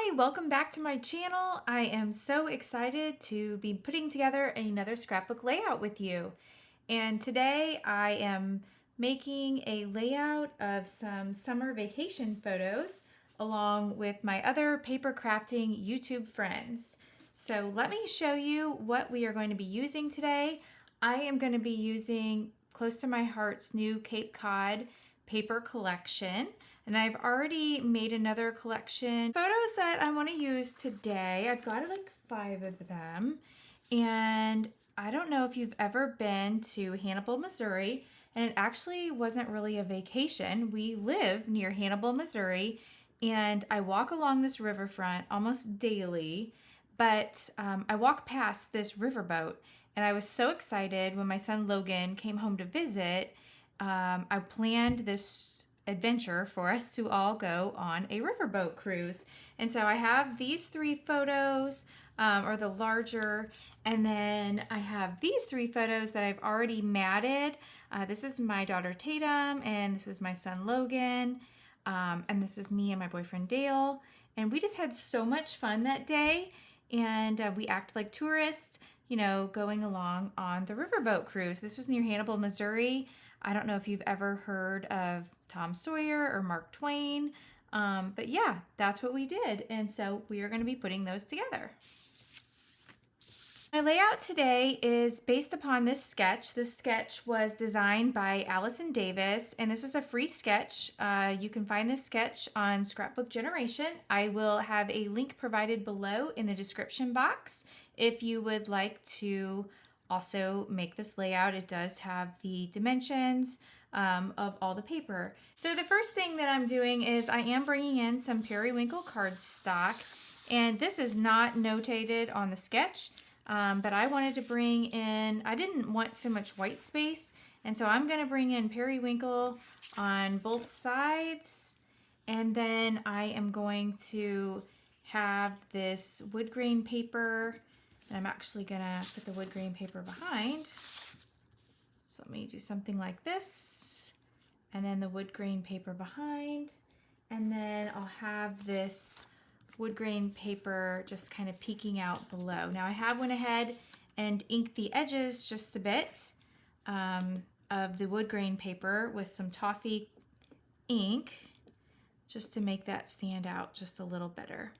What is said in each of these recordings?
Hi, welcome back to my channel. I am so excited to be putting together another scrapbook layout with you. And today I am making a layout of some summer vacation photos along with my other paper crafting YouTube friends. So let me show you what we are going to be using today. I am going to be using Close to My Heart's new Cape Cod paper collection. And I've already made another collection. Photos that I want to use today, I've got like 5 of them. And I don't know if you've ever been to Hannibal, Missouri, and it actually wasn't really a vacation. We live near Hannibal, Missouri, and I walk along this riverfront almost daily, but I walk past this riverboat, and I was so excited when my son Logan came home to visit. I planned this adventure for us to all go on a riverboat cruise. And so I have these 3 photos, or the larger, and then I have these 3 photos that I've already matted. This is my daughter Tatum, and this is my son Logan, and this is me and my boyfriend Dale. And we just had so much fun that day, and we acted like tourists, you know, going along on the riverboat cruise. This was near Hannibal, Missouri. I don't know if you've ever heard of Tom Sawyer or Mark Twain, but yeah, that's what we did. And so we are going to be putting those together. My layout today is based upon this sketch. This sketch was designed by Allison Davis, and this is a free sketch. You can find this sketch on Scrapbook Generation. I will have a link provided below in the description box if you would like to also make this layout. It does have the dimensions of all the paper. So the first thing that I'm doing is I am bringing in some periwinkle cardstock, and this is not notated on the sketch, but I wanted to bring in, I didn't want so much white space, and so I'm going to bring in periwinkle on both sides, and then I am going to have this wood grain paper. And I'm actually gonna put the wood grain paper behind. So let me do something like this, and then the wood grain paper behind, and then I'll have this wood grain paper just kind of peeking out below. Now I have went ahead and inked the edges just a bit of the wood grain paper with some toffee ink, just to make that stand out just a little better.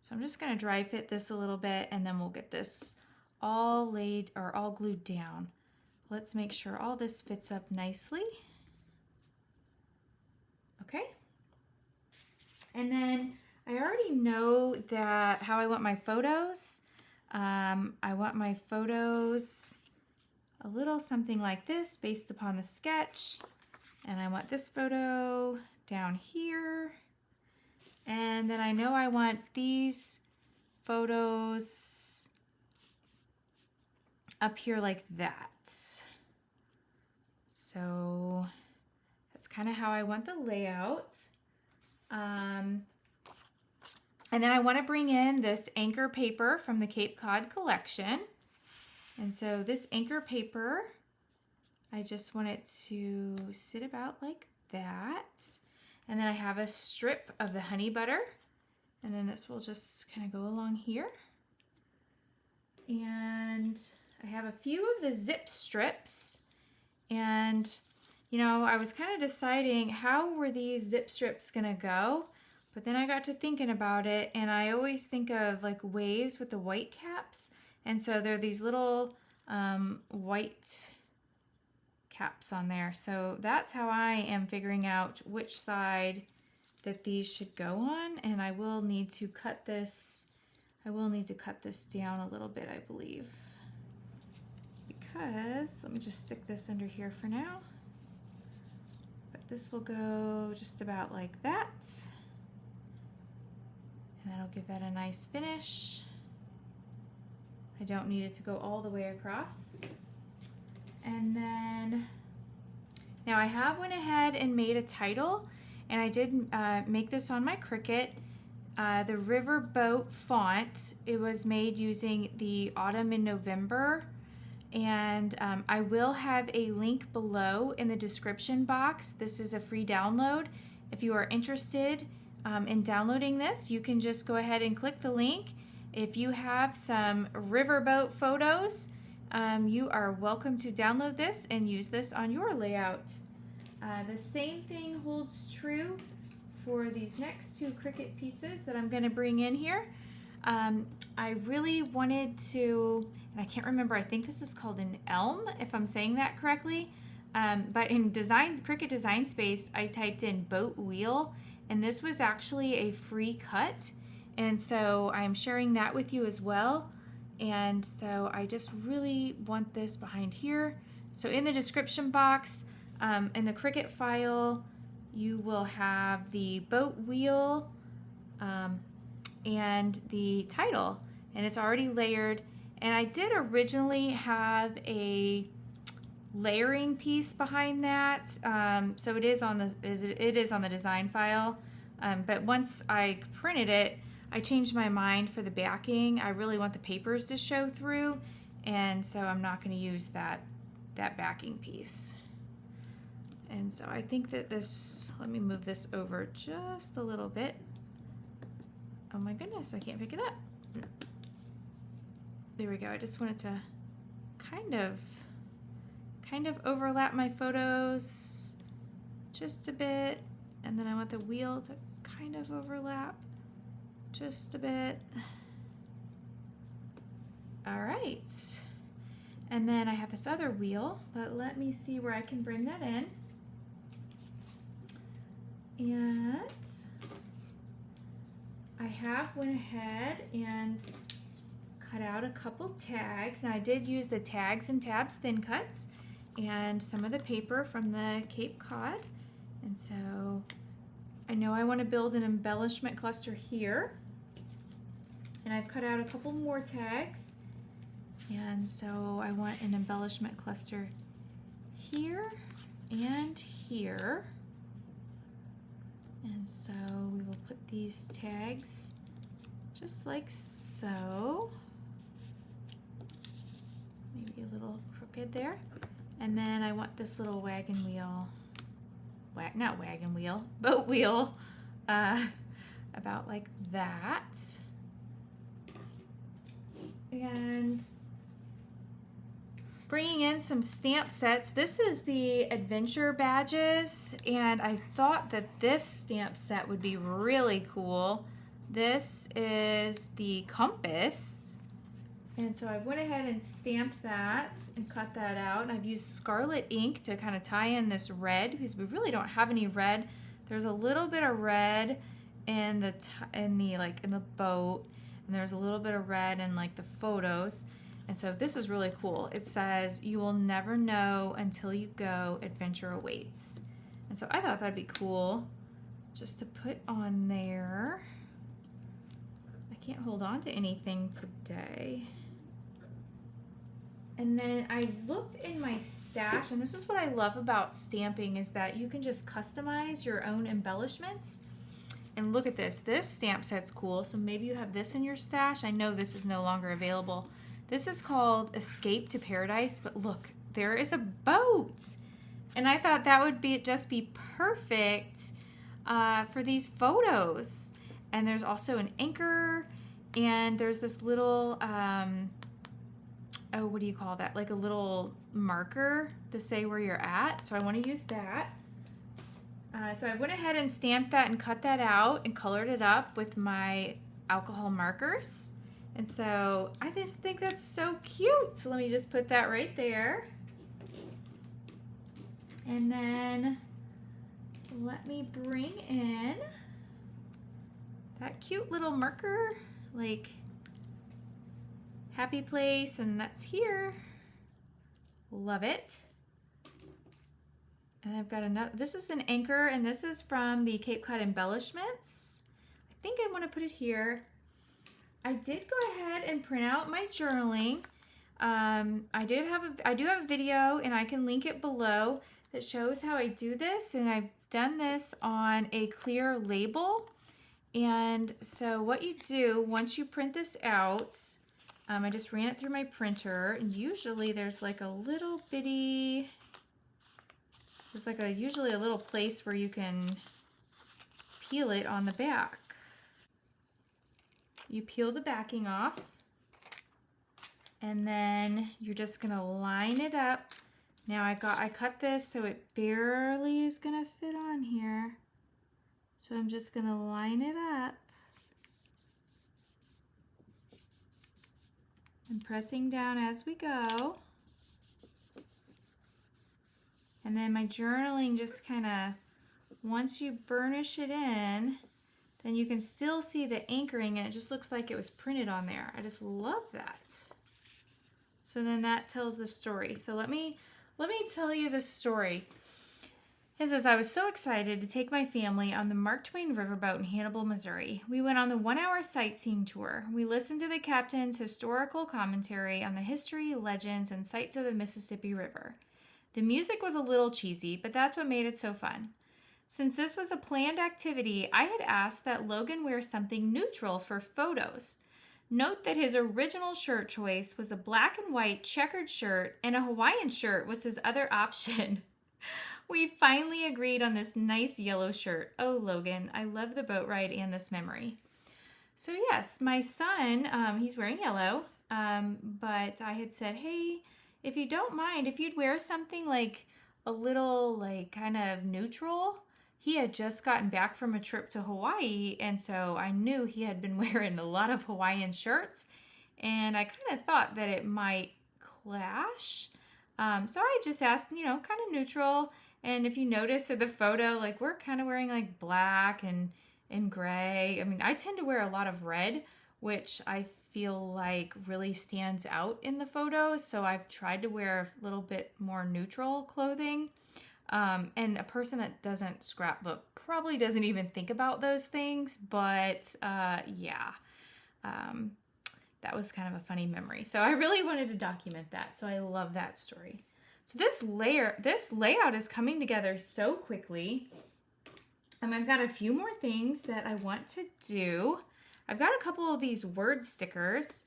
So I'm just going to dry fit this a little bit, and then we'll get this all laid or all glued down. Let's make sure all this fits up nicely. Okay. And then I already know that how I want my photos. I want my photos a little something like this based upon the sketch. And I want this photo down here. And then I know I want these photos up here like that. So that's kind of how I want the layout. And then I want to bring in this anchor paper from the Cape Cod collection. And so this anchor paper, I just want it to sit about like that. And then I have a strip of the honey butter, and then this will just kind of go along here. And I have a few of the zip strips, and you know, I was kind of deciding how were these zip strips gonna go, but then I got to thinking about it, and I always think of like waves with the white caps, and so there are these little white caps on there. So that's how I am figuring out which side that these should go on, and I will need to cut this. I will need to cut this down a little bit, I believe, because let me just stick this under here for now. But this will go just about like that, and that'll give that a nice finish. I don't need it to go all the way across. And then, now I have went ahead and made a title, and I did make this on my Cricut. The Riverboat font, it was made using the Autumn in November, and I will have a link below in the description box. This is a free download if you are interested in downloading this, you can just go ahead and click the link. If you have some riverboat photos, you are welcome to download this and use this on your layout. The same thing holds true for these next two Cricut pieces that I'm going to bring in here. I really wanted to, and I can't remember, I think this is called an elm, if I'm saying that correctly. But in Cricut Design Space, I typed in boat wheel, and this was actually a free cut. And so I'm sharing that with you as well. And so I just really want this behind here. So in the description box, in the Cricut file, you will have the boat wheel and the title, and it's already layered. And I did originally have a layering piece behind that, so it is on the design file. But once I printed it, I changed my mind for the backing. I really want the papers to show through, and so I'm not going to use that backing piece. And so I think that this, let me move this over just a little bit. Oh my goodness, I can't pick it up. There we go. I just wanted to kind of overlap my photos just a bit, and then I want the wheel to kind of overlap just a bit. All right. And then I have this other wheel, but let me see where I can bring that in. And I have went ahead and cut out a couple tags. Now I did use the tags and tabs thin cuts and some of the paper from the Cape Cod. And so I know I want to build an embellishment cluster here. And I've cut out a couple more tags. And so I want an embellishment cluster here and here. And so we will put these tags just like so. Maybe a little crooked there. And then I want this little wagon wheel, not wagon wheel, boat wheel, about like that. And bringing in some stamp sets. This is the adventure badges, and I thought that this stamp set would be really cool. This is the compass, and so I went ahead and stamped that and cut that out, and I've used scarlet ink to kind of tie in this red because we really don't have any red. There's a little bit of red in the boat, and there's a little bit of red in like the photos. And so this is really cool. It says, "You will never know until you go, adventure awaits." And so I thought that'd be cool just to put on there. I can't hold on to anything today. And then I looked in my stash, and this is what I love about stamping, is that you can just customize your own embellishments. And look at this. This stamp set's cool. So maybe you have this in your stash. I know this is no longer available. This is called Escape to Paradise, but look, there is a boat. And I thought that would just be perfect for these photos. And there's also an anchor, and there's this little, what do you call that? Like a little marker to say where you're at. So I want to use that. So I went ahead and stamped that and cut that out and colored it up with my alcohol markers. And so I just think that's so cute. So let me just put that right there. And then let me bring in that cute little marker, like happy place, and that's here. Love it. And I've got another, this is an anchor, and this is from the Cape Cod embellishments. I think I want to put it here. I did go ahead and print out my journaling. I do have a video, and I can link it below, that shows how I do this, and I've done this on a clear label. And so what you do once you print this out, I just ran it through my printer, and usually there's like a little bitty, usually a little place where you can peel it on the back. You peel the backing off, and then you're just gonna line it up. Now I cut this so it barely is gonna fit on here. So I'm just gonna line it up. And pressing down as we go. And then my journaling just kind of, once you burnish it in, then you can still see the anchoring and it just looks like it was printed on there. I just love that. So then that tells the story. So let me tell you the story. It says, I was so excited to take my family on the Mark Twain riverboat in Hannibal, Missouri. We went on the 1-hour sightseeing tour. We listened to the captain's historical commentary on the history, legends, and sights of the Mississippi River. The music was a little cheesy, but that's what made it so fun. Since this was a planned activity, I had asked that Logan wear something neutral for photos. Note that his original shirt choice was a black and white checkered shirt, and a Hawaiian shirt was his other option. We finally agreed on this nice yellow shirt. Oh, Logan, I love the boat ride and this memory. So yes, my son, he's wearing yellow, but I had said, hey, if you don't mind, if you'd wear something like a little like kind of neutral. He had just gotten back from a trip to Hawaii, and so I knew he had been wearing a lot of Hawaiian shirts, and I kind of thought that it might clash. So I just asked, kind of neutral. And if you notice in the photo, like we're kind of wearing like black and gray. I mean, I tend to wear a lot of red, which I feel like really stands out in the photos. So I've tried to wear a little bit more neutral clothing. And a person that doesn't scrapbook probably doesn't even think about those things. But yeah, that was kind of a funny memory. So I really wanted to document that. So I love that story. So this layout is coming together so quickly. I've got a few more things that I want to do. I've got a couple of these word stickers,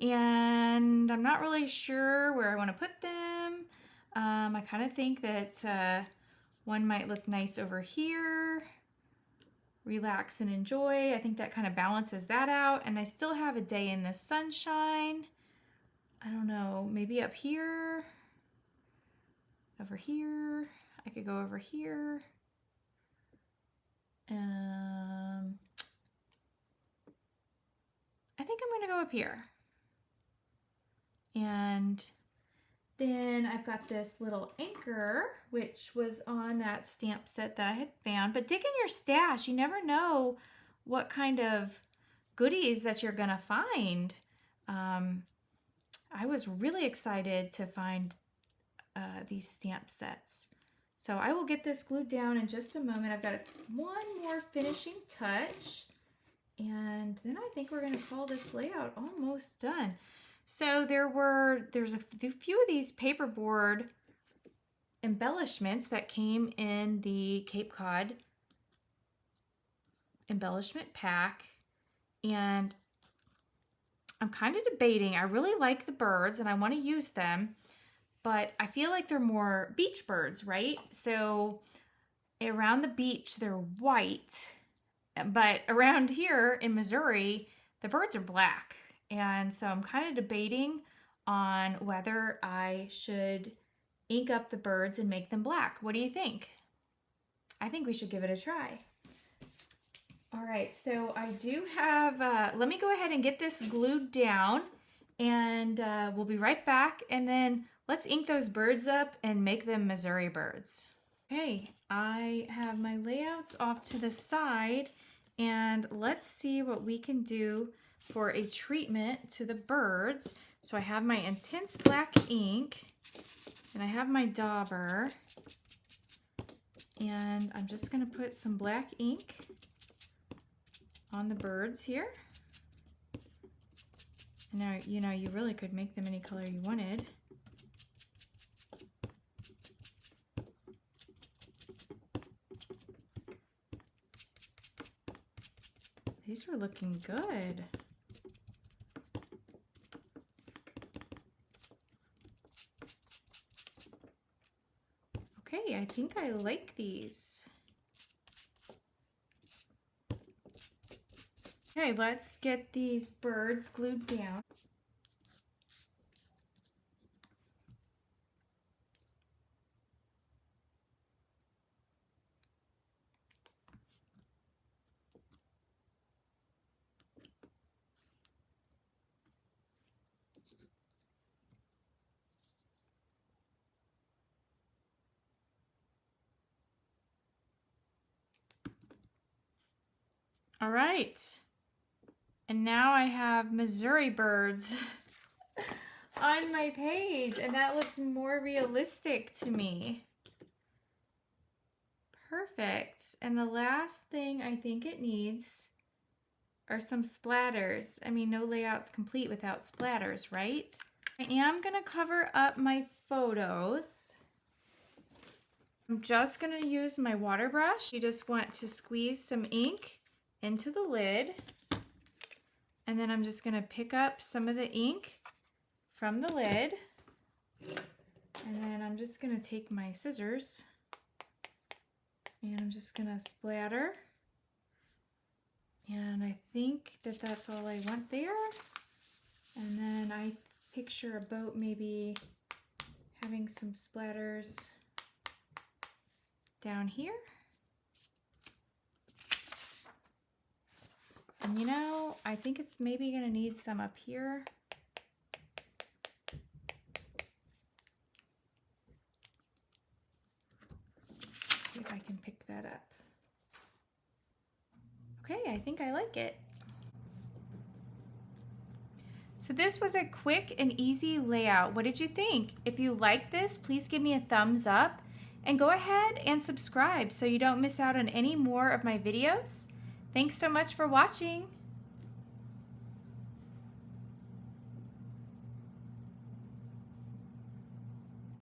and I'm not really sure where I want to put them. I kind of think that one might look nice over here. Relax and enjoy. I think that kind of balances that out. And I still have a day in the sunshine. I don't know, maybe up here. Over here. I could go over here. I think I'm going to go up here. And then I've got this little anchor, which was on that stamp set that I had found. But dig in your stash. You never know what kind of goodies that you're going to find. I was really excited to find these stamp sets. So I will get this glued down in just a moment. I've got one more finishing touch. And then I think we're going to call this layout almost done. So there's a few of these paperboard embellishments that came in the Cape Cod embellishment pack. And I'm kind of debating. I really like the birds and I want to use them. But I feel like they're more beach birds, right? So around the beach, they're white. But around here in Missouri, the birds are black. And so I'm kind of debating on whether I should ink up the birds and make them black. What do you think? I think we should give it a try. All right, so I do have, let me go ahead and get this glued down, and we'll be right back. And then let's ink those birds up and make them Missouri birds. Okay, I have my layouts off to the side, and let's see what we can do for a treatment to the birds. So I have my intense black ink, and I have my dauber, and I'm just gonna put some black ink on the birds here. Now, you really could make them any color you wanted. These are looking good. Okay, I think I like these. Okay, let's get these birds glued down. All right. And now I have Missouri birds on my page, and that looks more realistic to me. Perfect. And the last thing I think it needs are some splatters. I mean, no layout's complete without splatters, right? I am going to cover up my photos. I'm just going to use my water brush. You just want to squeeze some ink into the lid. And then I'm just going to pick up some of the ink from the lid. And then I'm just going to take my scissors and I'm just going to splatter. And I think that that's all I want there. And then I picture a boat maybe having some splatters down here. And you know, I think it's maybe gonna need some up here. Let's see if I can pick that up. Okay, I think I like it. So this was a quick and easy layout. What did you think? If you liked this, please give me a thumbs up and go ahead and subscribe so you don't miss out on any more of my videos. Thanks so much for watching.